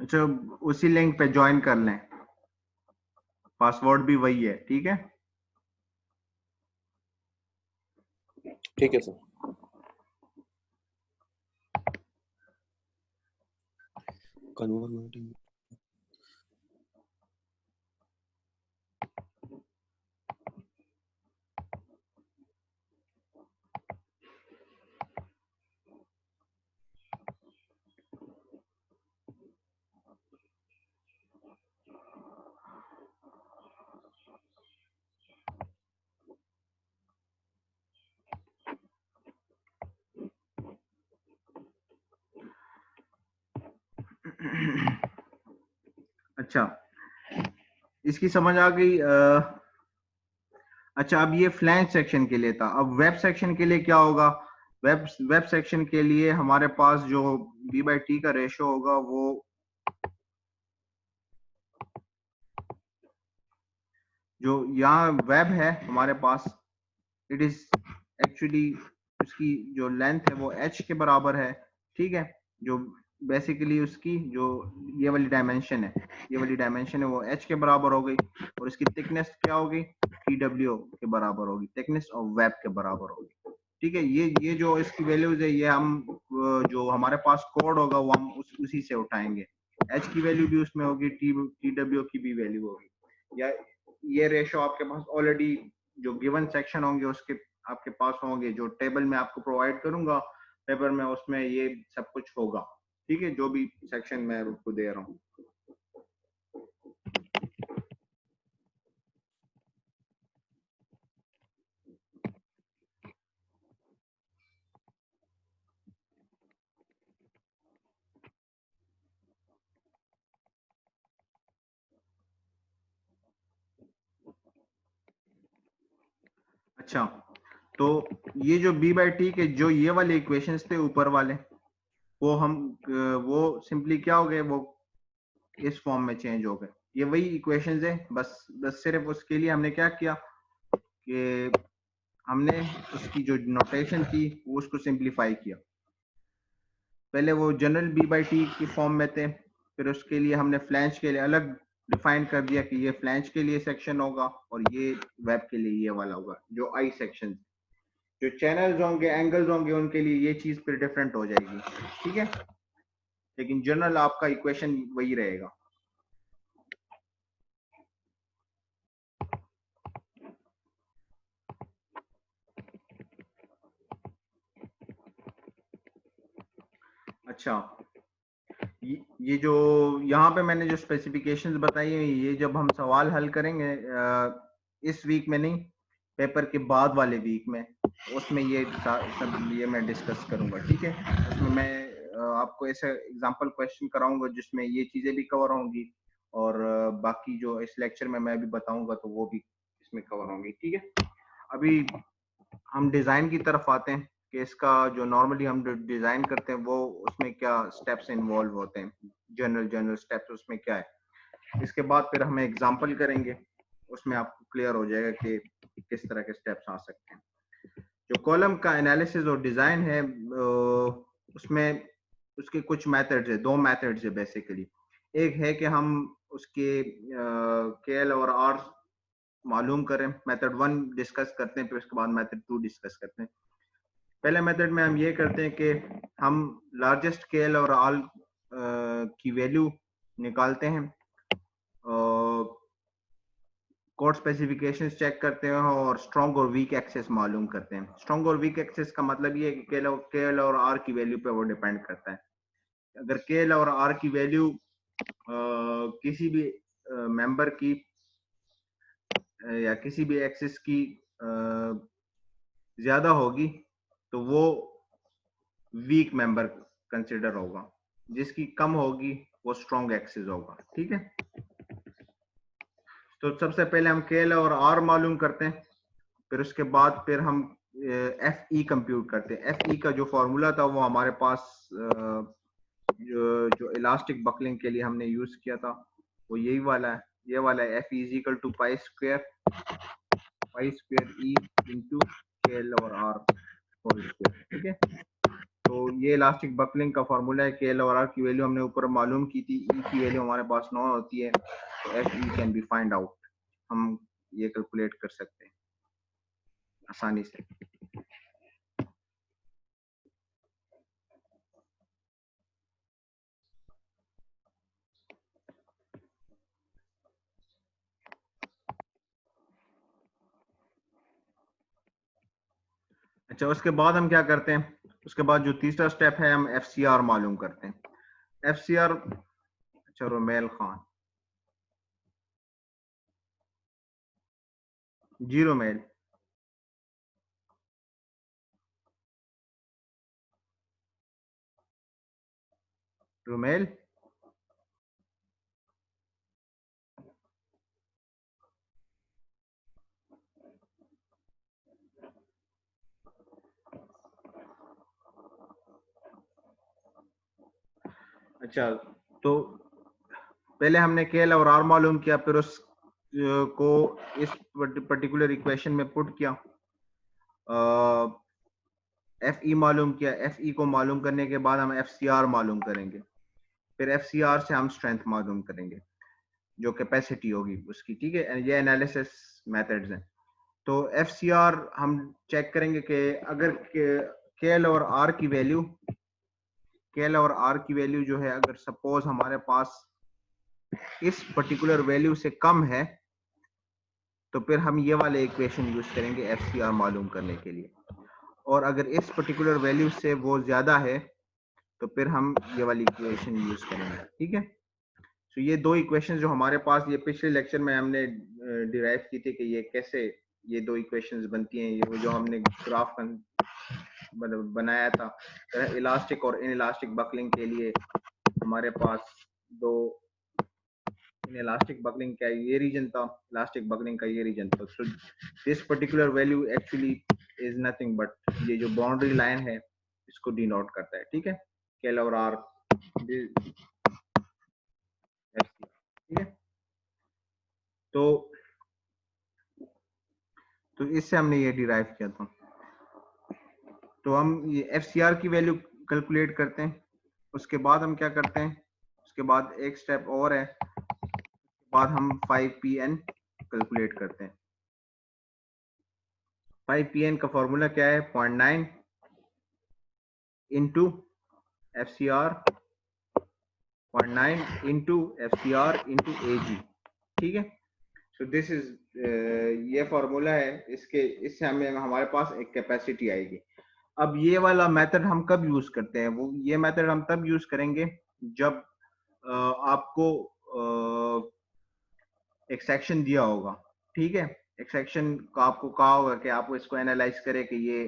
अच्छा, उसी लिंक पे ज्वाइन कर लें, पासवर्ड भी वही है, ठीक है। ठीक है सर। कन्वर्टिंग अच्छा, इसकी समझ आ गई। अच्छा, अब ये फ्लैंज सेक्शन के लिए था, अब वेब सेक्शन के लिए क्या होगा? वेब सेक्शन के लिए हमारे पास जो b/t का रेशो होगा, वो जो यहाँ वेब है हमारे पास, इट इज एक्चुअली उसकी जो लेंथ है वो h के बराबर है, ठीक है। जो बेसिकली उसकी जो ये वाली डायमेंशन है, ये वाली डायमेंशन है वो h के बराबर हो गई, और इसकी थिकनेस क्या होगी? tw के बराबर होगी, थिकनेस ऑफ वेब के बराबर होगी, ठीक है। ये जो इसकी वैल्यूज है, ये हम जो हमारे पास कोड होगा वो हम उसी से उठाएंगे। h की वैल्यू भी उसमें होगी, tw की भी वैल्यू होगी, या ये रेशो आपके पास ऑलरेडी जो गिवन सेक्शन होंगे उसके आपके पास होंगे, जो टेबल में आपको प्रोवाइड करूंगा पेपर में, उसमें ये सब कुछ होगा, ठीक है, जो भी सेक्शन मैं आपको दे रहा हूँ। अच्छा, तो ये जो b/t के जो ये वाले इक्वेशंस थे ऊपर वाले, वो हम वो सिंपली क्या हो गए, वो इस फॉर्म में चेंज हो गए। ये वही इक्वेशंस है, बस सिर्फ उसके लिए हमने क्या किया कि हमने उसकी जो नोटेशन थी वो उसको सिंप्लीफाई किया। पहले वो जनरल b/t की फॉर्म में थे, फिर उसके लिए हमने फ्लैंज के लिए अलग डिफाइन कर दिया कि ये फ्लैंज के लिए सेक्शन होगा और ये वेब के लिए ये वाला होगा, जो आई सेक्शन। जो चैनल्स होंगे, एंगल्स होंगे, उनके लिए ये चीज फिर डिफरेंट हो जाएगी, ठीक है, लेकिन जनरल आपका इक्वेशन वही रहेगा। अच्छा, ये जो यहाँ पे मैंने जो स्पेसिफिकेशंस बताई है, ये जब हम सवाल हल करेंगे इस वीक में नहीं, पेपर के बाद वाले वीक में, उसमें ये सब ये मैं डिस्कस करूंगा, ठीक है। उसमें मैं आपको ऐसा एग्जांपल क्वेश्चन कराऊंगा जिसमें ये चीजें भी कवर होंगी, और बाकी जो इस लेक्चर में मैं भी बताऊंगा तो वो भी इसमें कवर होंगी, ठीक है। अभी हम डिजाइन की तरफ आते हैं कि इसका जो नॉर्मली हम डिजाइन करते हैं वो उसमें क्या स्टेप्स इन्वॉल्व होते हैं, जनरल स्टेप्स उसमें क्या है। इसके बाद फिर हम एग्जांपल करेंगे, उसमें आपको क्लियर हो जाएगा कि किस तरह के स्टेप्स आ सकते हैं। जो कॉलम का एनालिसिस और डिजाइन है, उसमें उसके कुछ मेथड्स है, दो मेथड्स है बेसिकली। एक है कि हम उसके के एल और आर मालूम करें, मेथड 1 डिस्कस करते हैं, फिर उसके बाद मेथड 2 डिस्कस करते हैं। पहले मेथड में हम ये करते हैं कि हम लार्जेस्ट स्केल और ऑल की वैल्यू निकालते हैं, कोड स्पेसिफिकेशंस चेक करते हैं, और स्ट्रॉन्ग और वीक एक्सेस मालूम करते हैं। स्ट्रॉन्ग और वीक एक्सेस का मतलब ये है कि केएल और आर की वैल्यू पे वो डिपेंड करता है। अगर केएल और आर की वैल्यू किसी भी मेंबर की या किसी भी एक्सेस की ज्यादा होगी तो वो वीक मेंबर कंसिडर होगा, जिसकी कम होगी वो स्ट्रॉन्ग एक्सेस होगा, ठीक है। तो सबसे पहले हम केएल और आर मालूम करते हैं, फिर उसके बाद फिर हम एफ ई कंप्यूट करते हैं। एफ ई का जो फॉर्मूला था वो हमारे पास जो इलास्टिक बकलिंग के लिए हमने यूज किया था वो यही वाला है, ये वाला है, F is equal to pi square E into K L और आर होल स्क्वायर, ठीक है। तो ये इलास्टिक बकलिंग का फार्मूला है कि एल और आर की वैल्यू हमने ऊपर मालूम की थी, ई की वैल्यू हमारे पास 9 होती है, तो F E can be find out, हम ये कैलकुलेट कर सकते हैं आसानी से। अच्छा, उसके बाद हम क्या करते हैं, उसके बाद जो तीसरा स्टेप है हम एफ सी आर मालूम करते हैं। एफ सी आर, अच्छा रोमेल खान, जी रोमेल, रोमेल, अच्छा तो पहले हमने के एल और आर मालूम किया, फिर उस को इस पर्टिकुलर इक्वेशन में पुट किया, एफ ई मालूम किया, एफ ई को मालूम करने के बाद हम एफ सी आर मालूम करेंगे, फिर एफ सी आर से हम स्ट्रेंथ मालूम करेंगे जो कैपेसिटी होगी उसकी, ठीक है। ये एनालिसिस मेथड्स हैं। तो एफ सी आर हम चेक करेंगे कि अगर के एल और आर की वैल्यू, के एल और आर की वैल्यू जो है, अगर सपोज हमारे पास इस पर्टिकुलर वैल्यू से कम है, तो फिर हम ये वाले इक्वेशन यूज करेंगे एफ सी आर मालूम करने के लिए, और अगर इस पर्टिकुलर वैल्यू से वो ज्यादा है तो फिर हम ये वाली इक्वेशन यूज करेंगे, ठीक है। तो ये दो इक्वेशन जो हमारे पास, ये पिछले लेक्चर में हमने डिराइव की थी कि ये कैसे ये दो इक्वेशंस बनती हैं, ये जो हमने ग्राफ बनाया था इलास्टिक और इन इलास्टिक बकलिंग के लिए, हमारे पास दो, इन इलास्टिक बकलिंग का ये रीजन था, इलास्टिक बकलिंग का ये रीजन था। So this particular value actually is nothing but ये जो बाउंड्री लाइन है इसको डिनोट करता है, ठीक है, केएल और आर, ठीक है। तो इससे हमने ये डिराइव किया था। तो हम ये एफ सी आर की वैल्यू कैलकुलेट करते हैं, उसके बाद हम क्या करते हैं, उसके बाद एक स्टेप और है, उसके बाद हम 5pn कैलकुलेट करते हैं। 5pn का फॉर्मूला क्या है, 0.9 into F C R, 0.9 into F C R into A G, ठीक है। सो दिस इज ये फॉर्मूला है, इससे हमें हमारे पास एक कैपेसिटी आएगी। अब ये वाला मेथड हम कब यूज करते हैं, वो ये मेथड हम तब यूज करेंगे जब आपको एक सेक्शन दिया होगा, ठीक है। एक सेक्शन को आपको कहा होगा कि आप इसको एनालाइज करें कि ये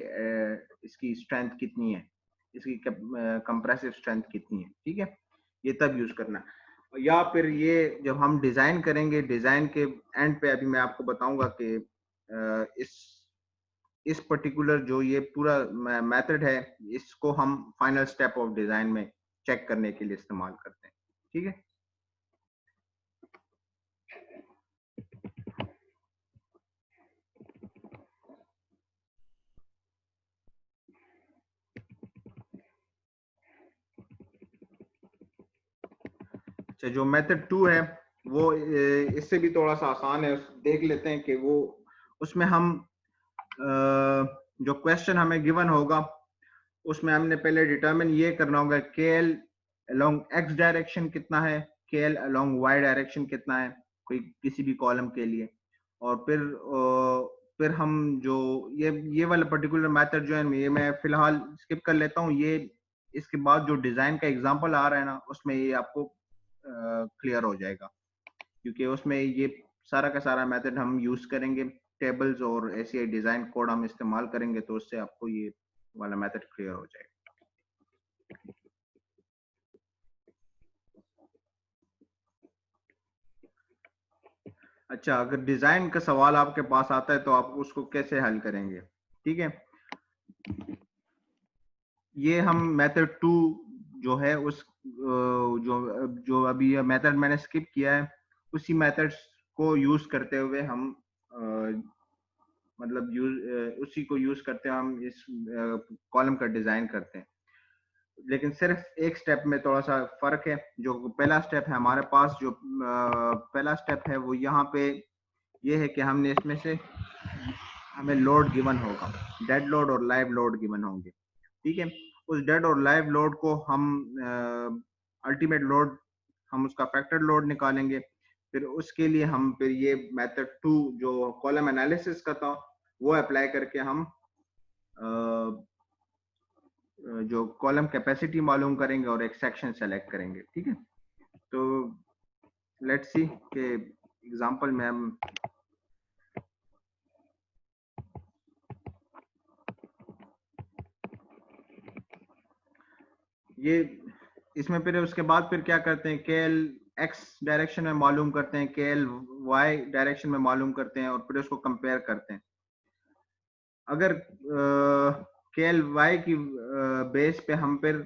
इसकी स्ट्रेंथ कितनी है, इसकी कंप्रेसिव स्ट्रेंथ कितनी है, ठीक है। ये तब यूज करना, या फिर ये जब हम डिजाइन करेंगे, डिजाइन के एंड पे अभी मैं आपको बताऊंगा कि इस पर्टिकुलर जो ये पूरा मेथड है, इसको हम फाइनल स्टेप ऑफ डिजाइन में चेक करने के लिए इस्तेमाल करते हैं, ठीक है। अच्छा, जो मेथड 2 है वो इससे भी थोड़ा सा आसान है, देख लेते हैं कि वो उसमें हम जो क्वेश्चन हमें गिवन होगा उसमें हमने पहले डिटरमिन ये करना होगा के एल अलोंग एक्स डायरेक्शन कितना है, के एल अलोंग वाई डायरेक्शन कितना है कोई किसी भी कॉलम के लिए, और फिर हम जो ये वाला पर्टिकुलर मेथड जो है ये मैं फिलहाल स्किप कर लेता हूँ, ये इसके बाद जो डिजाइन का एग्जांपल आ रहा है ना उसमें ये आपको क्लियर हो जाएगा, क्योंकि उसमें ये सारा का सारा मेथड हम यूज करेंगे, टेबल्स और ऐसे डिजाइन कोड हम इस्तेमाल करेंगे, तो उससे आपको ये वाला मेथड क्लियर हो जाएगा। अच्छा, अगर डिजाइन का सवाल आपके पास आता है तो आप उसको कैसे हल करेंगे, ठीक है। ये हम मेथड 2 जो है उस जो जो अभी मेथड मैंने स्किप किया है उसी मेथड्स को यूज करते हुए हम मतलब उसी को यूज करते हैं हम इस कॉलम का डिजाइन करते हैं। लेकिन सिर्फ एक स्टेप में थोड़ा सा फर्क है। जो पहला स्टेप है हमारे पास, जो पहला स्टेप है वो यहाँ पे ये है कि हमने इसमें से हमें लोड गिवन होगा, डेड लोड और लाइव लोड गिवन होंगे, ठीक है। उस डेड और लाइव लोड को हम अल्टीमेट लोड, हम उसका फैक्टर लोड निकालेंगे। फिर उसके लिए हम फिर ये मेथड 2 जो कॉलम एनालिसिस का था वो अप्लाई करके हम जो कॉलम कैपेसिटी मालूम करेंगे और एक सेक्शन सेलेक्ट करेंगे, ठीक है। तो लेट्स सी के एग्जांपल में हम ये इसमें फिर उसके बाद फिर क्या करते हैं, के एल एक्स डायरेक्शन में मालूम करते हैं, के एल वाई डायरेक्शन में मालूम करते हैं और फिर उसको कंपेयर करते हैं। अगर के एल वाई की बेस पे हम फिर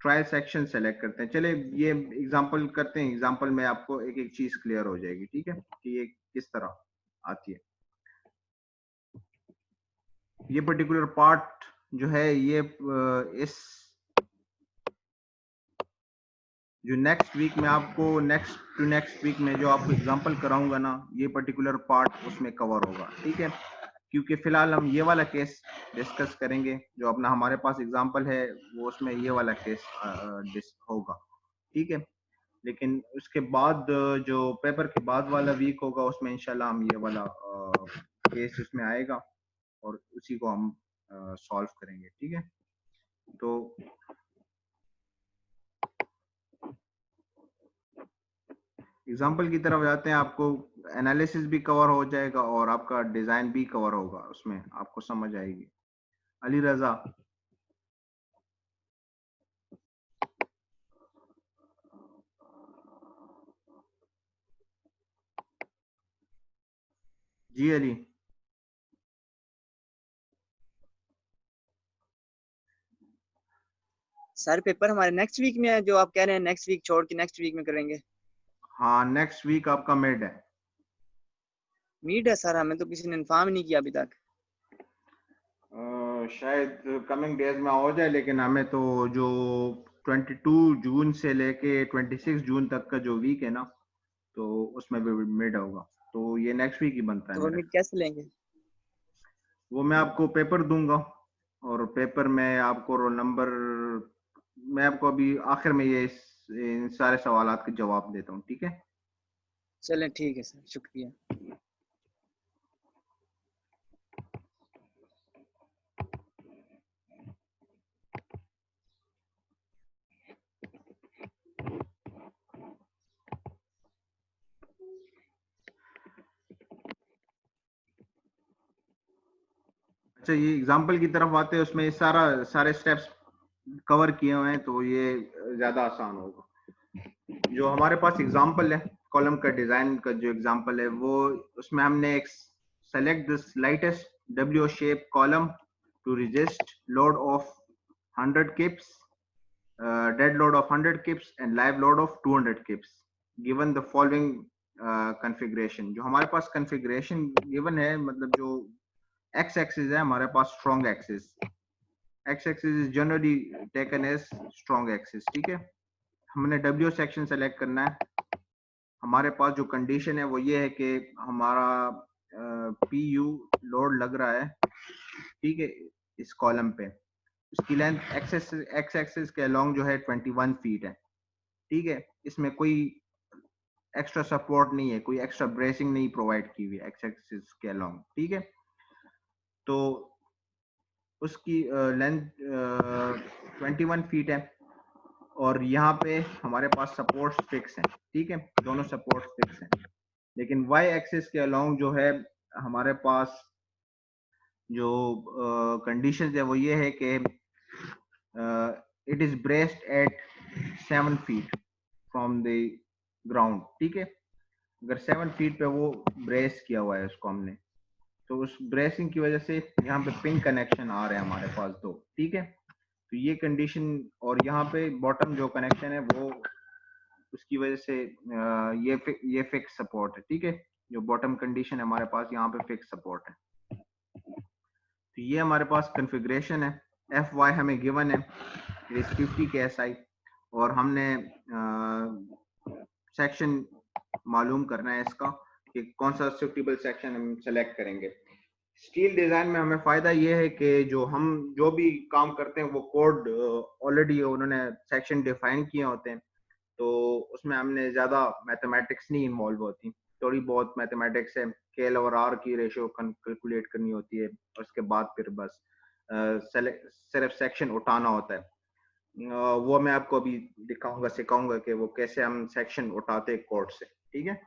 ट्रायल सेक्शन सेलेक्ट करते हैं। चले ये एग्जांपल करते हैं, एग्जांपल में आपको एक एक चीज क्लियर हो जाएगी, ठीक है, कि ये किस तरह आती है। ये पर्टिकुलर पार्ट जो है ये इस जो नेक्स्ट वीक में आपको नेक्स्ट वीक में जो आपको एग्जांपल कराऊंगा ना, ये पर्टिकुलर पार्ट उसमें कवर होगा, ठीक है। क्योंकि फिलहाल हम ये वाला केस डिस्कस करेंगे, जो अपना हमारे पास एग्जांपल है वो उसमें ये वाला केस होगा, ठीक है। लेकिन उसके बाद जो पेपर के बाद वाला वीक होगा उसमें इंशाल्लाह हम ये वाला केस उसमें आएगा और उसी को हम सॉल्व करेंगे, ठीक है। तो एग्जाम्पल की तरफ जाते हैं, आपको एनालिसिस भी कवर हो जाएगा और आपका डिजाइन भी कवर होगा, उसमें आपको समझ आएगी। अली रजा, जी अली। सर पेपर हमारे नेक्स्ट वीक में है, जो आप कह रहे हैं नेक्स्ट वीक छोड़ के नेक्स्ट वीक में करेंगे। हाँ नेक्स्ट वीक आपका मिड है। मीट है सर, हमें तो किसी ने इन्फॉर्म नहीं किया अभी तक। शायद कमिंग डेज में हो जाए, लेकिन हमें तो जो 22 जून से लेके 26 जून तक का जो वीक है ना, तो उसमें भी मिड होगा, तो ये नेक्स्ट वीक ही बनता है तो वो मेरा। मीट कैसे लेंगे? वो मैं आपको पेपर दूंगा और पेपर में आपको रोल नंबर, मैं आपको अभी आखिर में ये इन सारे सवालात के जवाब देता हूँ, ठीक है। चलें ठीक है सर, शुक्रिया। अच्छा, ये एग्जाम्पल की तरफ आते हैं, उसमें सारे स्टेप्स कवर किए हुए हैं, तो ये ज्यादा आसान होगा। जो हमारे पास एग्जाम्पल है कॉलम का डिजाइन का, जो एग्जाम्पल है वो उसमें हमने एक select this lightest W shape column to resist load of 100 kips, dead load of 100 kips and live load of 200 kips given the following configuration। जो हमारे पास configuration given है, मतलब जो x axis है हमारे पास strong axis, x axis is generally taken as strong axis, ठीक है। हमने w section select करना है। हमारे पास जो कंडीशन है वो ये है कि हमारा pu लोड लग रहा है, ठीक है, इस कॉलम पे। उसकी लेंथ एक्स एक्सिस के अलोंग जो है 21 फीट है, ठीक है। इसमें कोई एक्स्ट्रा सपोर्ट नहीं है, कोई एक्स्ट्रा ब्रेसिंग नहीं प्रोवाइड की हुई एक्स एक्सिस के अलोंग, ठीक है। तो उसकी लेंथ 21 फीट है और यहाँ पे हमारे पास सपोर्ट्स फिक्स हैं, ठीक है, दोनों सपोर्ट्स फिक्स हैं। लेकिन वाई एक्सिस के अलोंग जो है हमारे पास जो कंडीशंस है वो ये है कि it is braced at 7 feet from the ground, ठीक है। अगर 7 फीट पे वो ब्रेस किया हुआ है उसको हमने, तो उस ब्रेसिंग की वजह से यहाँ पे पिन कनेक्शन आ रहे हैं हमारे पास दो, ठीक है। तो ये कंडीशन, और यहाँ पे बॉटम जो कनेक्शन है वो उसकी वजह से ये फिक्स सपोर्ट है, ठीक है। जो बॉटम कंडीशन है हमारे पास यहाँ पे फिक्स सपोर्ट है। तो ये हमारे पास कॉन्फ़िगरेशन है। एफ वाई हमें गिवन है, इट इज 50 KSI, और हमने सेक्शन मालूम करना है इसका कि कौन सा सुटेबल सेक्शन हम सेलेक्ट करेंगे। स्टील डिजाइन में हमें फायदा ये है कि जो भी काम करते हैं वो कोड ऑलरेडी उन्होंने सेक्शन डिफाइन किए होते हैं, तो उसमें हमने ज्यादा मैथमेटिक्स नहीं इन्वॉल्व होती, थोड़ी बहुत मैथमेटिक्स है, केएल और आर की रेशियो कैलकुलेट करनी होती है, और उसके बाद फिर बस सिर्फ सेक्शन उठाना होता है। वो मैं आपको अभी दिखाऊंगा, सिखाऊंगा कि वो कैसे हम सेक्शन उठाते हैं कोड से, ठीक है।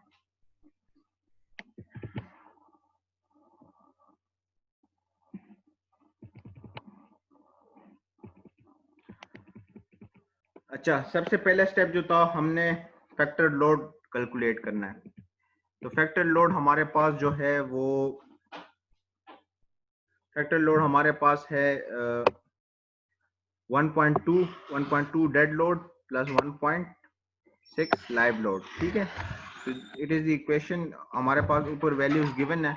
अच्छा, सबसे पहला स्टेप जो था, हमने फैक्टर लोड कैलकुलेट करना है। तो फैक्टर लोड हमारे पास जो है वो फैक्टर लोड हमारे पास है 1.2 dead load plus 1.6 live load, ठीक है। तो इट इज द इक्वेशन, हमारे पास ऊपर वैल्यूज गिवन है।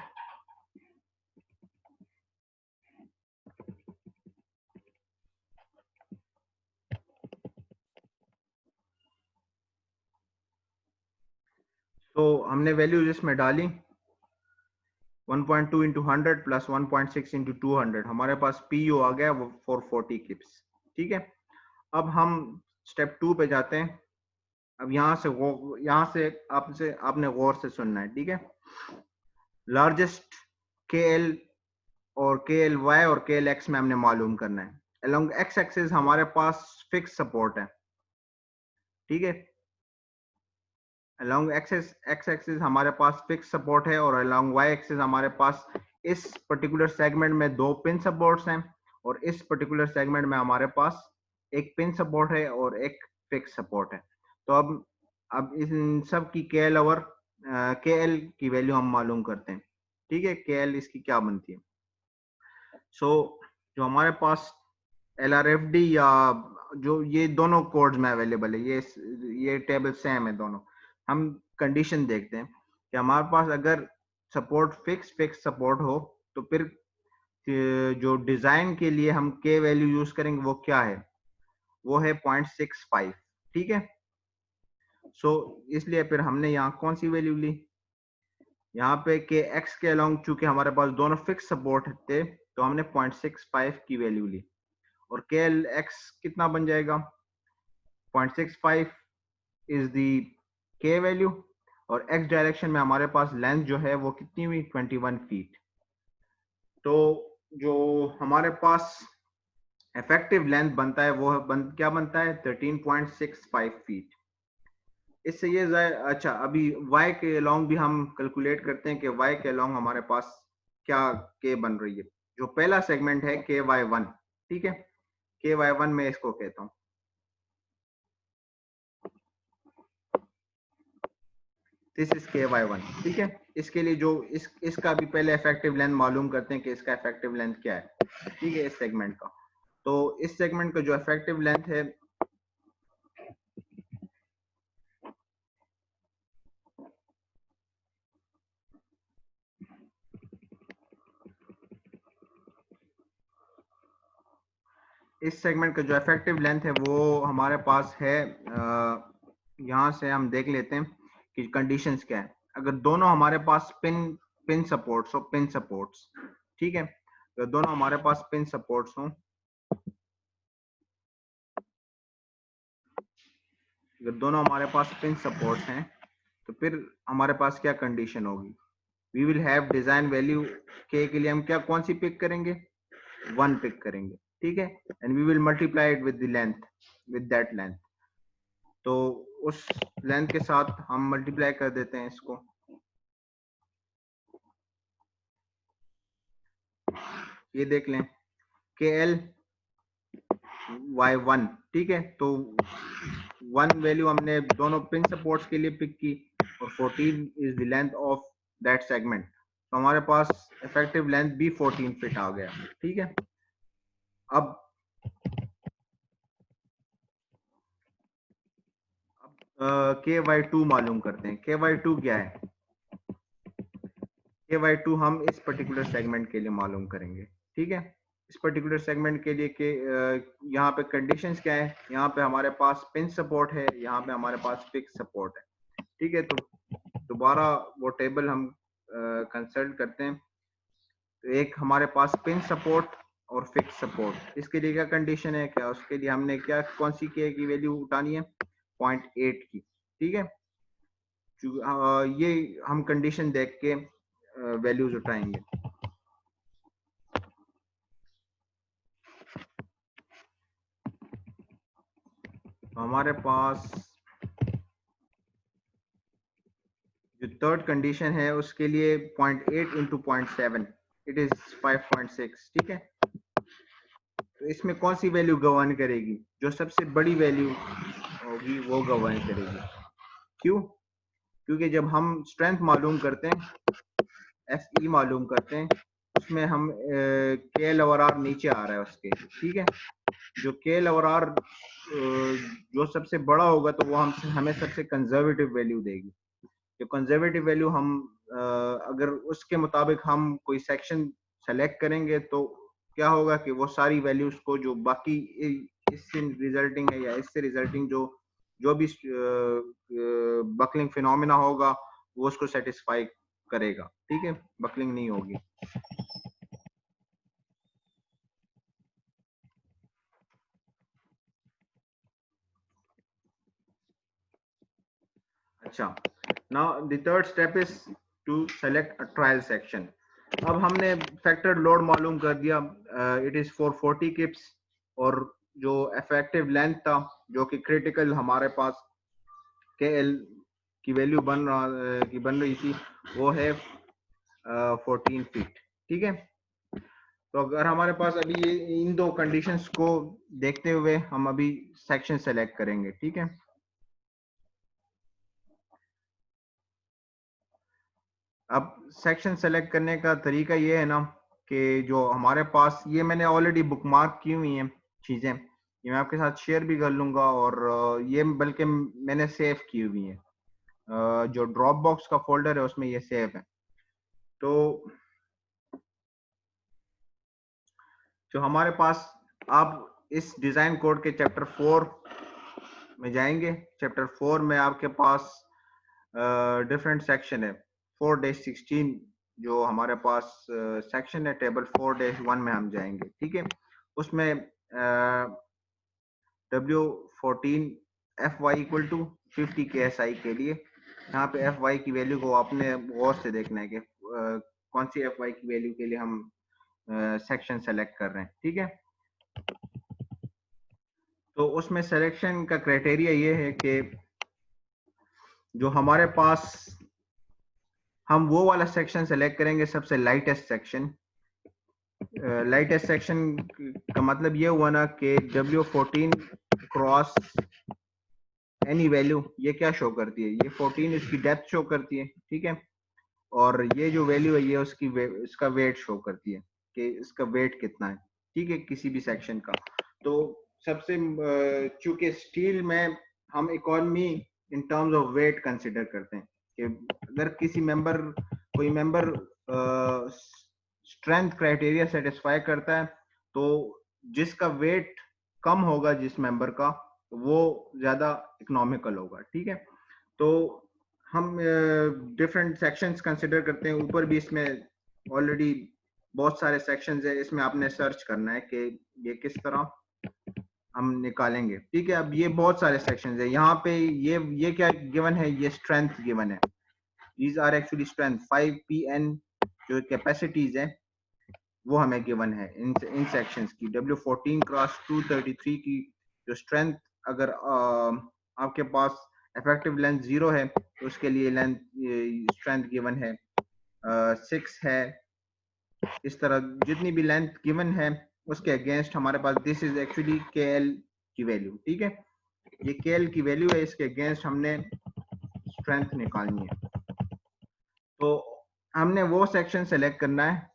तो हमने वैल्यूज इसमें डाली, 1.2 इंटू 100 प्लस 1.6 इंटू 200, हमारे पास पीयू आ गया वो 440 किप्स, ठीक है। अब हम स्टेप 2 पे जाते हैं। अब यहाँ से आपने गौर से सुनना है, ठीक है। लार्जेस्ट के एल और के एल वाई और के एल एक्स में हमने मालूम करना है। अलोंग एक्स एक्सिस हमारे पास फिक्स सपोर्ट है, ठीक है। अलोंग एक्स एक्सिस हमारे पास फिक्स सपोर्ट है, और अलोंग वाई एक्सिस हमारे पास इस पर्टिकुलर सेगमेंट में 2 पिन सपोर्ट्स हैं, और इस पर्टिकुलर सेगमेंट में हमारे पास एक पिन सपोर्ट है और एक फिक्स सपोर्ट है। तो अब इन सब की के एल की वैल्यू हम मालूम करते हैं, ठीक है। के एल इसकी क्या बनती है। सो जो हमारे पास LRFD या जो ये दोनों कोड्स में अवेलेबल है, ये टेबल सेम है दोनों। हम कंडीशन देखते हैं कि हमारे पास अगर सपोर्ट फिक्स सपोर्ट हो, तो फिर जो डिजाइन के लिए हम के वैल्यू यूज करेंगे वो क्या है, वो है 0.65, ठीक है। सो इसलिए फिर हमने यहाँ कौन सी वैल्यू ली, यहाँ पे के एक्स के अलोंग, चूंकि हमारे पास दोनों फिक्स सपोर्ट थे, तो हमने 0.65 की वैल्यू ली, और के एल एक्स कितना बन जाएगा, 0.65 इज दी के वैल्यू, और एक्स डायरेक्शन में हमारे पास लेंथ जो है वो कितनी हुई, 21 फीट। तो जो हमारे पास इफेक्टिव लेंथ बनता है वो क्या बनता है, 13.65 फीट। इससे ये अच्छा, अभी y के अलोंग भी हम कैलकुलेट करते हैं कि y के अलोंग हमारे पास क्या k बन रही है। जो पहला सेगमेंट है KY1, ठीक है, KY1 में इसको कहता हूं। दिस इज KY1, ठीक है। इसके लिए जो इसका भी पहले इफेक्टिव लेंथ मालूम करते हैं कि इसका इफेक्टिव लेंथ क्या है, ठीक है, इस सेगमेंट का। तो इस सेगमेंट का जो इफेक्टिव लेंथ है, इस सेगमेंट का जो इफेक्टिव लेंथ है वो हमारे पास है, यहाँ से हम देख लेते हैं कि कंडीशंस क्या है। अगर दोनों हमारे पास पिन सपोर्ट्स हो, पिन सपोर्ट्स, ठीक है, अगर दोनों हमारे पास पिन सपोर्ट्स हो, अगर दोनों हमारे पास पिन सपोर्ट्स हैं, तो फिर हमारे पास क्या कंडीशन होगी, we will have design value के लिए हम क्या कौन सी पिक करेंगे, 1 पिक करेंगे, ठीक है, and we will multiply it with the length, with that length. तो उस लेंथ के साथ हम मल्टीप्लाई कर देते हैं इसको, ये देख लें के एल Y1, ठीक है। तो 1 वैल्यू हमने दोनों पिन सपोर्ट्स के लिए पिक की, और 14 is the length of that segment. तो हमारे पास इफेक्टिव लेंथ भी 14 फीट आ गया, ठीक है। अब KY2 मालूम करते हैं। KY2 क्या है, KY2 हम इस पर्टिकुलर सेगमेंट के लिए मालूम करेंगे, ठीक है। इस पर्टिकुलर सेगमेंट के लिए कि यहाँ पे कंडीशंस क्या है। यहाँ पे हमारे पास पिन सपोर्ट है, यहाँ पे हमारे पास फिक्स सपोर्ट है। ठीक है, तो दोबारा वो टेबल हम कंसल्ट करते हैं। तो एक हमारे पास पिन सपोर्ट और फिक्स सपोर्ट, इसके लिए क्या कंडीशन है, क्या उसके लिए हमने क्या कौन सी के की वैल्यू उठानी है, 0.8 की। ठीक है, ये हम कंडीशन देख के वैल्यूज उठाएंगे। हमारे पास जो थर्ड कंडीशन है उसके लिए 0.8 इंटू 0.7 इट इज 5.6। ठीक है, तो इसमें कौन सी वैल्यू गवर्न करेगी, जो सबसे बड़ी वैल्यू होगी वो गवर्न करेगी। क्यों? क्योंकि जब हम स्ट्रेंथ मालूम करते हैं, एफ ई मालूम करते हैं, उसमें हम के एल ओवर आर नीचे आ रहा है उसके। ठीक है, जो के एल ओवर आर जो सबसे बड़ा होगा तो वो हमें सबसे कंजर्वेटिव वैल्यू देगी। जो कंजर्वेटिव वैल्यू हम अगर उसके मुताबिक हम कोई सेक्शन सेलेक्ट करेंगे तो क्या होगा कि वो सारी वैल्यूज को जो बाकी इससे रिजल्टिंग है या इससे रिजल्टिंग जो भी बकलिंग फिनोमिना होगा वो उसको सेटिस्फाई करेगा। ठीक है, बकलिंग नहीं होगी। अच्छा, now the third step is to select a trial section. अब हमने फैक्टर लोड मालूम कर दिया, इट इज 440 किप्स, और जो इफेक्टिव लेंथ था जो कि क्रिटिकल हमारे पास के एल की वैल्यू बन रही थी वो है 14 फीट। ठीक है, तो अगर हमारे पास अभी ये इन दो कंडीशंस को देखते हुए हम अभी सेक्शन सेलेक्ट करेंगे। ठीक है, अब सेक्शन सेलेक्ट करने का तरीका ये है ना कि जो हमारे पास, ये मैंने ऑलरेडी बुकमार्क की हुई हैं चीज़ें, ये मैं आपके साथ शेयर भी कर लूंगा, और ये बल्कि मैंने सेव की हुई हैं, जो ड्रॉप बॉक्स का फोल्डर है उसमें ये सेव है। तो जो हमारे पास, आप इस डिजाइन कोड के चैप्टर 4 में जाएंगे। चैप्टर 4 में आपके पास डिफरेंट सेक्शन है। 4-16 जो हमारे पास सेक्शन है, टेबल 4-1 में हम जाएंगे। ठीक है, उसमें W14 FY equal to 50 KSI के लिए यहाँ पे FY की वैल्यू को आपने गौर से देखना है कि कौन सी FY की वैल्यू के लिए हम सेक्शन सेलेक्ट कर रहे हैं। ठीक है, तो उसमें सिलेक्शन का क्राइटेरिया ये है कि जो हमारे पास, हम वो वाला सेक्शन सेलेक्ट करेंगे सबसे लाइटेस्ट सेक्शन। लाइटेस्ट सेक्शन का मतलब ये हुआ ना कि W14 क्रॉस एनी वैल्यू ये क्या शो करती है, ये 14 इसकी डेप्थ शो करती है। ठीक है, और ये जो वैल्यू है ये इसका वेट शो करती है कि इसका वेट कितना है। ठीक है, किसी भी सेक्शन का। तो सबसे चूंकि स्टील में हम economy in terms of weight consider करते हैं कि अगर कोई मेंबर स्ट्रेंथ क्राइटेरिया सेटिस्फाई करता है तो जिसका वेट कम होगा जिस मेंबर का, वो ज्यादा इकोनॉमिकल होगा। ठीक है, तो हम डिफरेंट सेक्शंस कंसिडर करते हैं। ऊपर भी इसमें ऑलरेडी बहुत सारे सेक्शंस है, इसमें आपने सर्च करना है कि ये किस तरह हम निकालेंगे। ठीक है, अब ये बहुत सारे सेक्शंस है। यहाँ पे ये क्या गिवन है, ये स्ट्रेंथ गिवन है। These are actually strength 5PN जो कैपेसिटीज है वो हमें गिवन है इन सेक्शंस की। W14 क्रॉस 233 की जो स्ट्रेंथ, अगर आपके पास इफेक्टिव लेंथ 0 है तो उसके लिए स्ट्रेंथ गिवन है 6 है। इस तरह जितनी भी लेंथ गिवन है उसके अगेंस्ट हमारे पास दिस इज एक्चुअली KL की वैल्यू। ठीक है, ये KL की वैल्यू है, इसके अगेंस्ट हमने स्ट्रेंथ निकालनी है। तो हमने वो सेक्शन सेलेक्ट करना है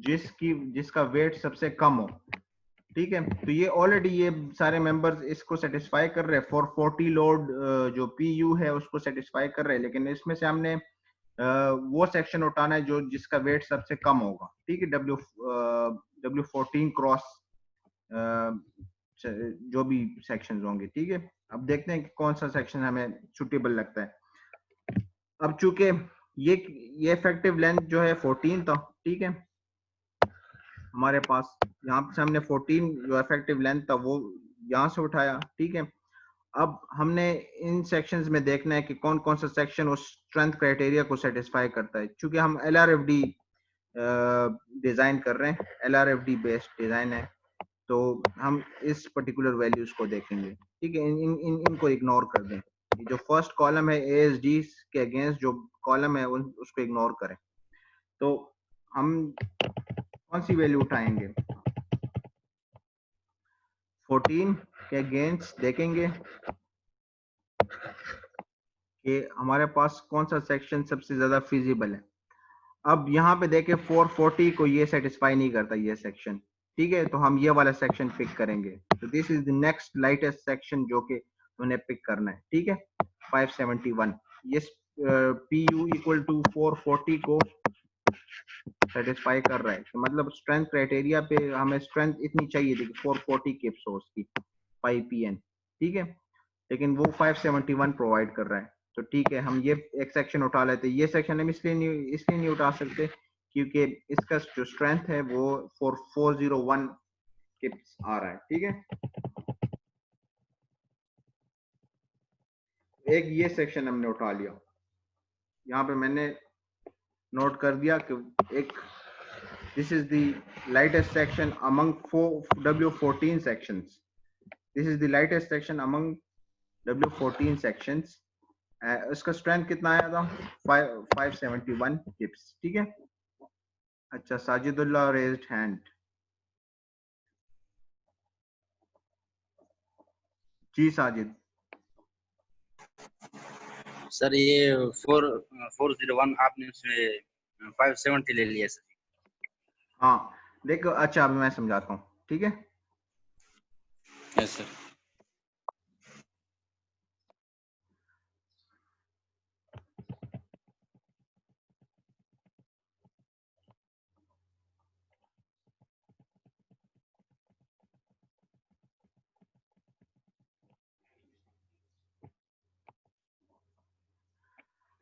जिसका वेट सबसे कम हो। ठीक है, तो ये ऑलरेडी ये सारे मेंबर्स इसको सेटिस्फाई कर रहे हैं। 440 लोड जो PU है उसको सेटिस्फाई कर रहे हैं, लेकिन इसमें से हमने वो सेक्शन उठाना है जो जिसका वेट सबसे कम होगा, ठीक है। W14 क्रॉस जो भी सेक्शंस होंगे, ठीक है। अब देखते हैं कि कौन सा सेक्शन हमें सुटेबल लगता है। अब चूंकि ये इफेक्टिव लेंथ जो है 14 था, ठीक है। हमारे पास यहाँ से हमने 14 जो इफेक्टिव लेंथ था वो यहाँ से उठाया, ठीक है। अब हमने इन सेक्शंस में देखना है कि कौन कौन सा सेक्शन उस स्ट्रेंथ क्राइटेरिया को सेटिस्फाई करता है। क्योंकि हम LRFD डिजाइन कर रहे हैं, LRFD बेस्ड डिजाइन है, तो हम इस पर्टिकुलर वैल्यूज को देखेंगे, ठीक है। इनको इग्नोर कर दें। जो फर्स्ट कॉलम है ASD के अगेंस्ट जो कॉलम है उसको इग्नोर करें। तो हम कौन सी वैल्यू उठाएंगे? 14 के अगेंस्ट देखेंगे कि हमारे पास कौन सा सेक्शन सबसे ज्यादा फिजिबल है। अब यहाँ पे देखें 440 को ये सेटिस्फाई नहीं करता ये सेक्शन, ठीक है। तो हम ये वाला सेक्शन पिक करेंगे। तो this is the next lightest section जो कि उन्हें पिक करना है, ठीक है। 571 ये PU इक्वल टू 440 को सेटिस्फाई कर रहा है। तो मतलब स्ट्रेंथ क्राइटेरिया पे हमें स्ट्रेंथ इतनी चाहिए थी 440 किप्स हो उसकी 5 PN, ठीक है। लेकिन वो 571 प्रोवाइड कर रहा है। तो ठीक है, हम ये एक सेक्शन उठा लेते हैं। ये सेक्शन हम इसलिए नहीं उठा सकते क्योंकि इसका जो स्ट्रेंथ है वो 401 किप्स आ रहा है, ठीक है। एक ये सेक्शन हमने उठा लिया। यहाँ पे मैंने नोट कर दिया कि एक this is the lightest section among W14 sections. This is the lightest section among W14 sections. इसका स्ट्रेंथ कितना आया था? 571 किप्स, ठीक है। अच्छा, साजिदुल्लाह रेज्ड हैंड। जी साजिद। सर ये 401 आपने उसमें 570 ले लिया सर। हाँ देखो, अच्छा अब मैं समझाता हूँ, ठीक है। Yes sir.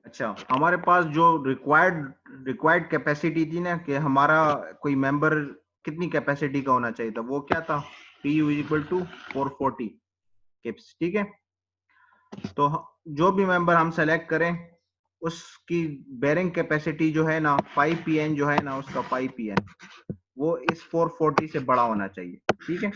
अच्छा, हमारे पास जो रिक्वायर्ड कैपेसिटी थी ना कि हमारा कोई मेंबर कितनी कैपेसिटी का होना चाहिए था, वो क्या था? PU इक्वल टू 440 किप्स, ठीक है। तो जो भी मेंबर हम सेलेक्ट करें उसकी बेरिंग कैपेसिटी जो है ना 5 PN जो है ना, उसका 5 PN वो इस 440 से बड़ा होना चाहिए, ठीक है।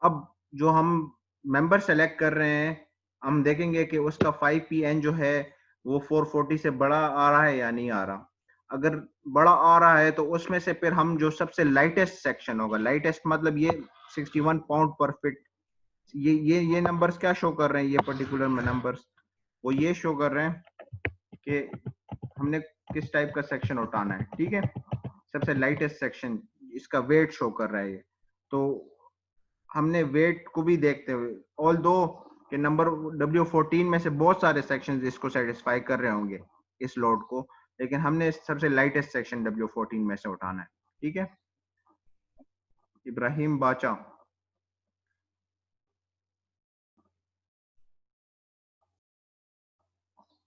अब जो हम मेंबर सेलेक्ट कर रहे हैं, हम देखेंगे कि उसका 5 PN जो है वो 440 से बड़ा आ रहा है या नहीं आ रहा। अगर बड़ा आ रहा है तो उसमें से फिर हम जो सबसे लाइटेस्ट सेक्शन होगा, लाइटेस्ट मतलब ये 61 पाउंड पर फिट, ये नंबर्स क्या शो कर रहे हैं? ये पर्टिकुलर नंबर्स वो ये शो कर रहे हैं कि हमने किस टाइप का सेक्शन उठाना है, ठीक है। सबसे लाइटेस्ट सेक्शन, इसका वेट शो कर रहा है ये। तो हमने वेट को भी देखते हुए, ऑल दो के नंबर W14 में से बहुत सारे सेक्शन इसको सेटिस्फाई कर रहे होंगे इस लोड को, लेकिन हमने सबसे लाइटेस्ट सेक्शन W14 में से उठाना है, ठीक है। इब्राहिम बाचा।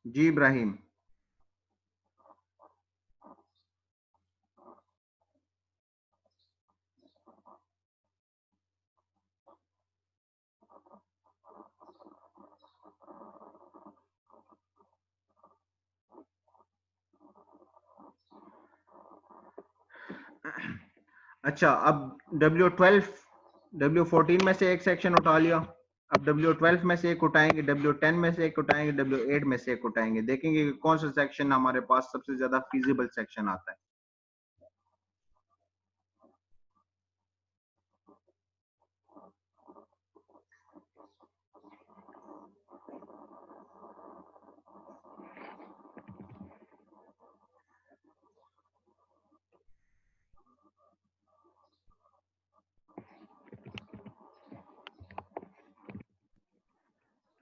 जी इब्राहिम। अच्छा, अब W14 में से एक सेक्शन उठा लिया। अब W12 में से एक उठाएंगे, W10 में से एक उठाएंगे, W8 में से एक उठाएंगे। देखेंगे कि कौन सा सेक्शन हमारे पास सबसे ज्यादा फीजिबल सेक्शन आता है।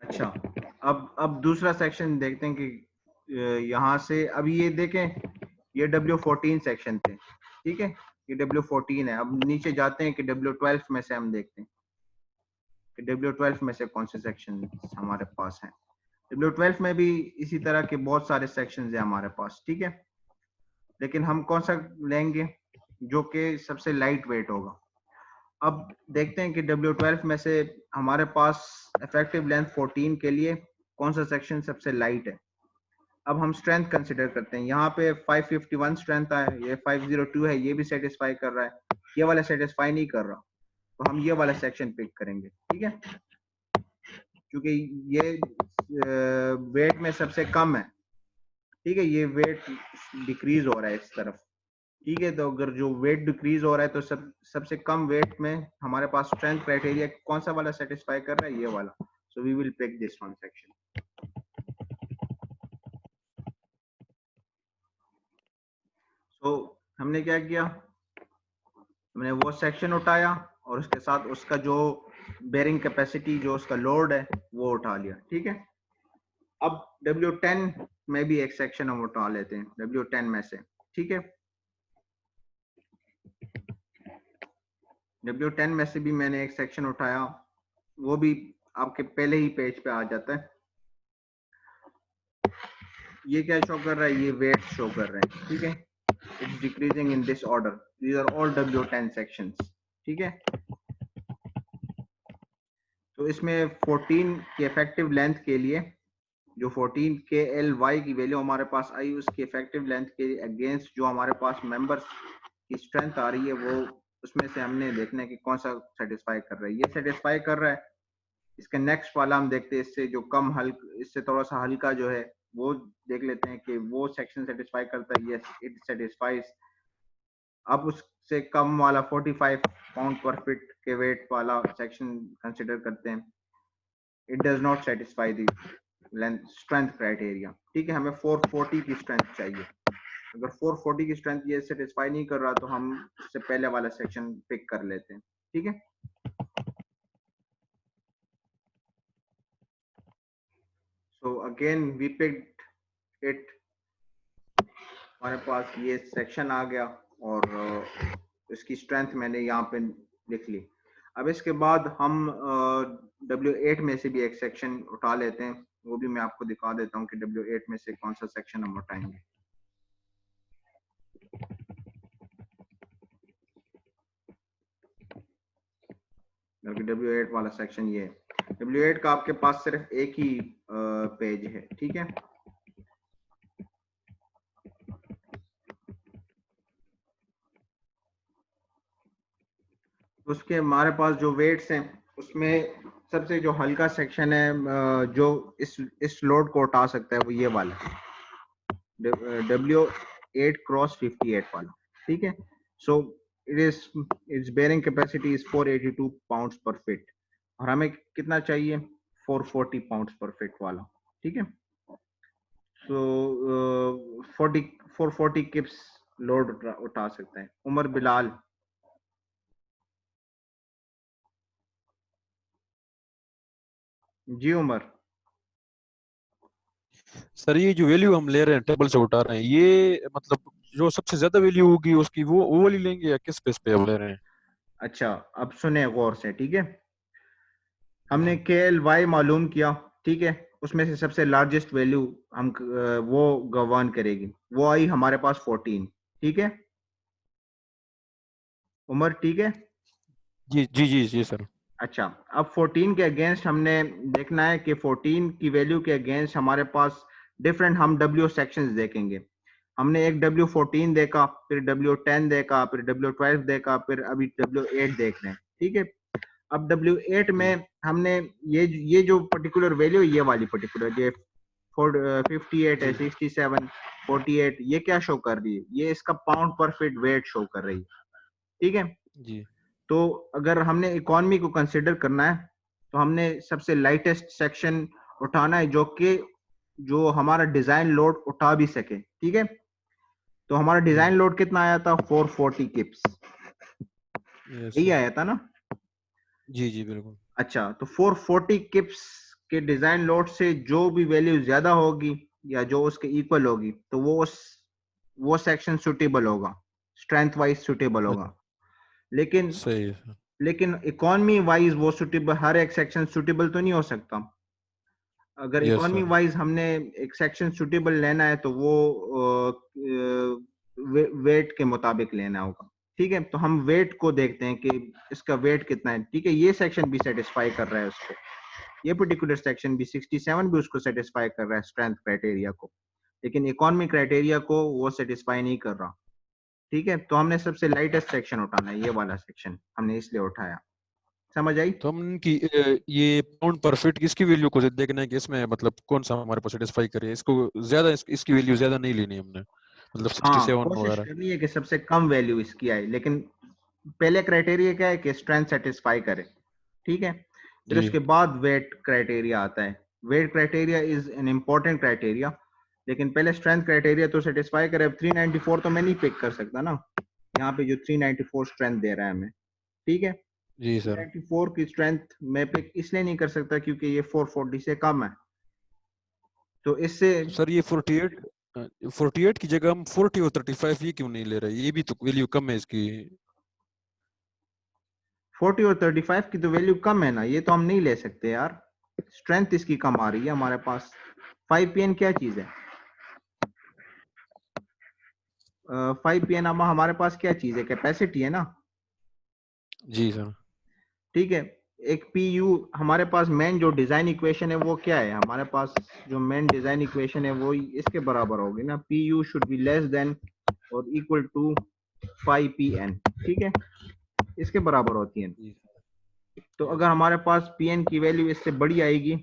अच्छा, अब दूसरा सेक्शन देखते हैं कि यहाँ से अभी ये देखें, ये W14 सेक्शन थे, ठीक है, ये W14 है। अब नीचे जाते हैं कि W12 में से हम देखते हैं कि W12 में से कौन से सेक्शन हमारे पास हैं। W12 में भी इसी तरह के बहुत सारे सेक्शन है हमारे पास, ठीक है, लेकिन हम कौन सा लेंगे जो कि सबसे लाइट वेट होगा। अब देखते हैं कि W12 में से हमारे पास इफेक्टिव लेंथ 14 के लिए कौन सा सेक्शन सबसे लाइट है। अब हम स्ट्रेंथ कंसिडर करते हैं, यहाँ पे 551 स्ट्रेंथ है, ये 502 है, ये भी सेटिस्फाई कर रहा है, ये वाला सेटिस्फाई नहीं कर रहा, तो हम ये वाला सेक्शन पिक करेंगे, ठीक है, क्योंकि ये वेट में सबसे कम है, ठीक है, ये वेट डिक्रीज हो रहा है इस तरफ, ठीक है। तो अगर जो वेट डिक्रीज हो रहा है तो सबसे कम वेट में हमारे पास स्ट्रेंथ क्राइटेरिया कौन सा वाला सेटिस्फाई कर रहा है, ये वाला, so we will pick this one section. तो हमने क्या किया, हमने वो सेक्शन उठाया और उसके साथ उसका जो बेरिंग कैपेसिटी, जो उसका लोड है, वो उठा लिया, ठीक है। अब W10 में भी एक सेक्शन हम उठा लेते हैं, W10 में से, ठीक है, W10 में से भी मैंने एक सेक्शन उठाया, वो भी आपके पहले ही पेज पे आ जाता है। ये क्या शो कर रहा है, ये वेट शो कर रहे हैं, ठीक है, it's decreasing in this order, these are all W10 sections, ठीक है। तो इसमें 14 की इफेक्टिव लेंथ के लिए जो 14 के LY की वैल्यू हमारे पास आई, उसकी इफेक्टिव लेंथ के अगेंस्ट जो हमारे पास मेंबर्स की स्ट्रेंथ आ रही है, वो उसमें से हमने देखना है कि कौन सा सेटिस्फाई कर रहा है। ये सेटिस्फाई कर रहा है। इसका नेक्स्ट वाला हम देखते हैं, इससे जो कम हल्का, इससे थोड़ा सा हल्का जो है वो देख लेते हैं कि वो सेक्शन सेटिस्फाई करता है। Yes, it satisfies. अब उससे कम वाला 45 पाउंड पर फीट के वेट वाला सेक्शन कंसिडर करते हैं। It does not satisfy the length strength criteria, ठीक है, हमें 440 की स्ट्रेंथ चाहिए। अगर 440 की स्ट्रेंथ ये सेटिस्फाई नहीं कर रहा तो हम उससे पहले वाला सेक्शन पिक कर लेते हैं, ठीक है। So again we picked it, हमारे पास ये सेक्शन आ गया और इसकी स्ट्रेंथ मैंने यहाँ पे लिख ली। अब इसके बाद हम W8 में से भी एक सेक्शन उठा लेते हैं, वो भी मैं आपको दिखा देता हूँ कि W8 में से कौन सा सेक्शन हम उठाएंगे। W8 वाला सेक्शन ये है। W8 का आपके पास सिर्फ एक ही पेज है, ठीक है। उसके हमारे पास जो वेट्स हैं उसमें सबसे जो हल्का सेक्शन है जो इस लोड को उठा सकता है वो ये वाला W8 क्रॉस 58 वाला, ठीक है। So it's bearing capacity is 482 pounds per feet और हमें कितना चाहिए, 440 पाउंड्स पर फीट वाला, ठीक है। सो 440 किप्स लोड उठा सकते हैं। उमर बिलाल, जी उमर। सर ये जो वैल्यू हम ले रहे हैं टेबल से उठा रहे हैं, ये मतलब जो सबसे ज्यादा वैल्यू होगी उसकी वो वाली लेंगे या किस बेस पे हम ले रहे हैं? अच्छा, अब सुने गौर से, ठीक है। हमने KLY मालूम किया, ठीक है, उसमें से सबसे लार्जेस्ट वैल्यू हम वो गवर्न करेगी, वो आई हमारे पास 14, ठीक है उमर, ठीक है। जी जी जी जी सर। अच्छा, अब 14 के अगेंस्ट हमने देखना है कि 14 की वैल्यू के अगेंस्ट हमारे पास डिफरेंट हम W सेक्शंस देखेंगे। हमने एक W14 देखा, फिर W10 देखा, फिर W12 देखा, फिर अभी W8 देख रहे हैं, ठीक है। अब W8 में हमने ये जो पर्टिकुलर वैल्यू, ये वाली पर्टिकुलर ये 58 है, 67, 48, ये क्या शो कर रही है, ये इसका पाउंड पर फीट वेट शो कर रही है, ठीक है। जी तो अगर हमने इकोनॉमी को कंसिडर करना है तो हमने सबसे लाइटेस्ट सेक्शन उठाना है जो हमारा डिजाइन लोड उठा भी सके, ठीक है। तो हमारा डिजाइन लोड कितना आया था, 440 किप्स, यही आया था ना। जी जी बिल्कुल। अच्छा, तो 440 किप्स के डिजाइन लोड से जो भी वैल्यू ज्यादा होगी या जो उसके इक्वल होगी तो वो सेक्शन सुटेबल होगा, स्ट्रेंथ वाइज सुटेबल होगा। लेकिन सही है सर। लेकिन इकोनॉमी वाइज वो सुटेबल, हर एक सेक्शन सुटेबल तो नहीं हो सकता। अगर यस इकोनॉमी सर। वाइज हमने एक सेक्शन सुटेबल लेना है तो वो वेट के मुताबिक लेना होगा। ठीक है, तो हम वेट को देखते हैं कि इसका वेट कितना है। ठीक है, ये सेक्शन भी सेटिस्फाई कर रहा है उसको, ये पर्टिकुलर सेक्शन भी 67 भी उसको सेटिस्फाई कर रहा है स्ट्रेंथ क्राइटेरिया को, लेकिन इकोनॉमी क्राइटेरिया को वो सेटिस्फाई नहीं कर रहा। ठीक है, तो हमने सबसे लाइटेस्ट सेक्शन उठाना है, ये वाला सेक्शन हमने इसलिए उठाया। समझ आई? तो हम इनकी ये पाउंड पर फीट इसकी वैल्यू को देखना है कि इसमें मतलब कौन सा हमारे पास सेटिस्फाई करे, इसको ज्यादा इसकी वैल्यू ज्यादा नहीं लेनी है हमने, मतलब हाँ, 67 कोशिश वगैरह। करनी है कि सबसे कम वैल्यू इसकी आए, लेकिन पहले क्राइटेरिया क्या है कि स्ट्रेंथ सेटिस्फाई करे। ठीक है, फिर जी उसके बाद वेट क्राइटेरिया आता है। Weight criteria is an important criteria, लेकिन पहले स्ट्रेंथ क्राइटेरिया तो सेटिस्फाई करे। अब 394 तो मैं नहीं पिक कर सकता ना, यहाँ पे जो 394 स्ट्रेंथ दे रहा है हमें। ठीक है, जी सर। 394 की स्ट्रेंथ मैं पिक इसलिए नहीं कर सकता क्योंकि ये 440 से कम है। तो इससे तो सर ये 48 की जगह हम 40 और 35 ये क्यों नहीं ले रहे, ये भी तो वैल्यू कम है इसकी। 40 और 35 की तो वैल्यू कम है ना, ये तो हम नहीं ले सकते यार, स्ट्रेंथ इसकी कम आ रही है हमारे पास। 5 PN क्या चीज है? 5 PN हमारे पास क्या चीज है? कैपेसिटी है ना। जी सर। ठीक है, एक PU हमारे पास मेन जो डिजाइन इक्वेशन है वो क्या है हमारे पास? जो मेन डिजाइन इक्वेशन है वो इसके बराबर होगी ना, PU should be less than और इक्वल टू 5PN। ठीक है, इसके बराबर होती है। जी तो यस अगर हमारे पास PN की वैल्यू इससे बड़ी आएगी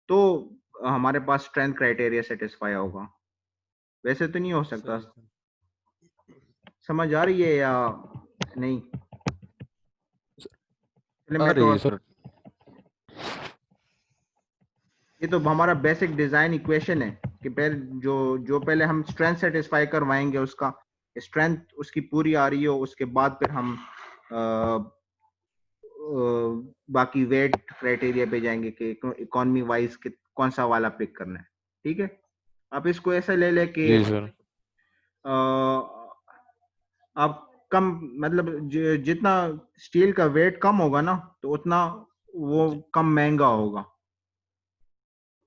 तो हमारे पास स्ट्रेंथ क्राइटेरिया सेटिस्फाई होगा, वैसे तो नहीं हो सकता। सही सर। समझ आ रही है या नहीं? चलिए आ मैं रही तो, है सर। ये तो हमारा बेसिक डिजाइन इक्वेशन है कि पहले जो पहले हम स्ट्रेंथ सेटिस्फाई करवाएंगे, उसका स्ट्रेंथ उसकी पूरी आ रही हो, उसके बाद फिर हम बाकी वेट क्राइटेरिया पे जाएंगे कि इकोनॉमी वाइज कौन सा वाला पिक करना है। ठीक है, आप इसको ऐसा ले ले कि जी सर। आप कम, मतलब जितना स्टील का वेट कम होगा ना तो उतना वो जी कम महंगा होगा।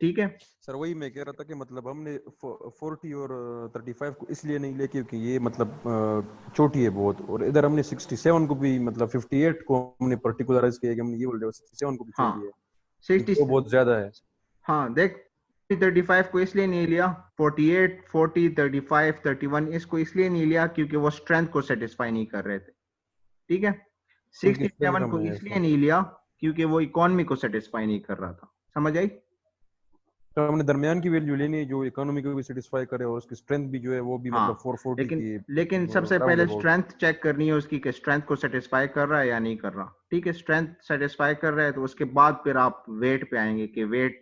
ठीक है, सर, वही मैं कह रहा था कि मतलब हमने 40 और 35 को इसलिए नहीं ले क्योंकि ये मतलब छोटी है बहुत, और इधर हमने 67 को भी मतलब 58 को हमने पर्टिकुलराइज किया कि हमने ये बोल रहे हो 67 को भी हाँ चाहिए 60, क्योंकि वो बहुत ज्यादा है। हाँ देख, 35 को इसलिए नहीं लिया, 48, 40, 35, 31 इसको इसलिए नहीं लिया क्योंकि वो स्ट्रेंथ को सेटिस्फाई नहीं कर रहे थे। ठीक है, उनकी स्ट्रेंथ 67 कम को है इसलिए सर। नहीं लिया क्योंकि वो इकोनॉमी को सेटिस्फाई नहीं कर रहा था। समझ आई? तो हमने दरमियान की वैल्यू लेनी है जो इकोनॉमी को भी सेटिस्फाई करे और उसकी स्ट्रेंथ भी जो है वो भी मतलब हाँ, 440 लेकिन की लेकिन सबसे राउंड पहले अबाउट। स्ट्रेंथ चेक करनी है उसकी कि स्ट्रेंथ को सेटिस्फाई कर रहा है या नहीं कर रहा। ठीक है, स्ट्रेंथ सेटिस्फाई कर रहा है तो उसके बाद फिर आप वेट पे आएंगे कि वेट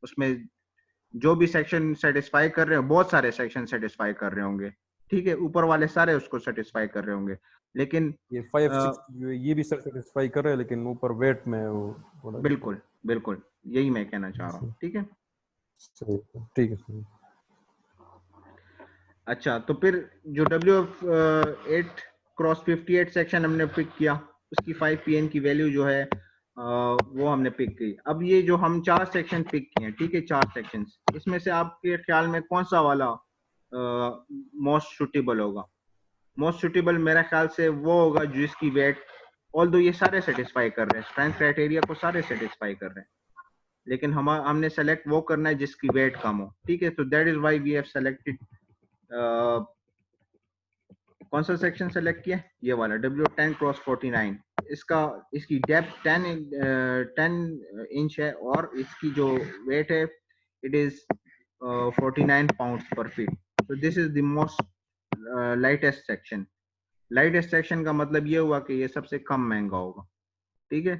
उसमें जो भी सेक्शन सेटिस्फाई कर रहे हो, बहुत सारे सेक्शन सेटिस्फाई कर रहे होंगे। ठीक है, ऊपर वाले सारे उसको सेटिस्फाई कर रहे होंगे, लेकिन ये 560 जो है ये भी सर सेटिस्फाई कर रहा है लेकिन ऊपर वेट में वो थोड़ा बिल्कुल बिल्कुल यही मैं कहना चाह रहा हूँ। ठीक है, सही है, ठीक है सर। अच्छा तो फिर जो WF8x58 सेक्शन हमने पिक किया, उसकी 5PN की वैल्यू जो है वो हमने पिक की। अब ये जो हम 4 सेक्शन पिक किए हैं, ठीक है 4 सेक्शन, इसमें से आपके ख्याल में कौन सा वाला मोस्ट सुटेबल होगा? मोस्ट सुटेबल मेरा ख्याल से वो होगा जिसकी वेट, ऑल्दो ये सारे सेटिस्फाई कर रहे हैं, स्ट्रेंथ क्राइटेरिया को सारे सेटिस्फाई कर रहे हैं, लेकिन हमने सेलेक्ट वो करना है जिसकी वेट कम हो। ठीक है, तो that is why we have selected, कौन सा सेक्शन सेलेक्ट किया? ये वाला W10x49। इसकी डेप्थ 10 इंच है और इसकी जो वेट है it is 49 pounds per feet. तो this is the most lightest section. Lightest section का मतलब ये हुआ कि ये सबसे कम महंगा होगा। ठीक है,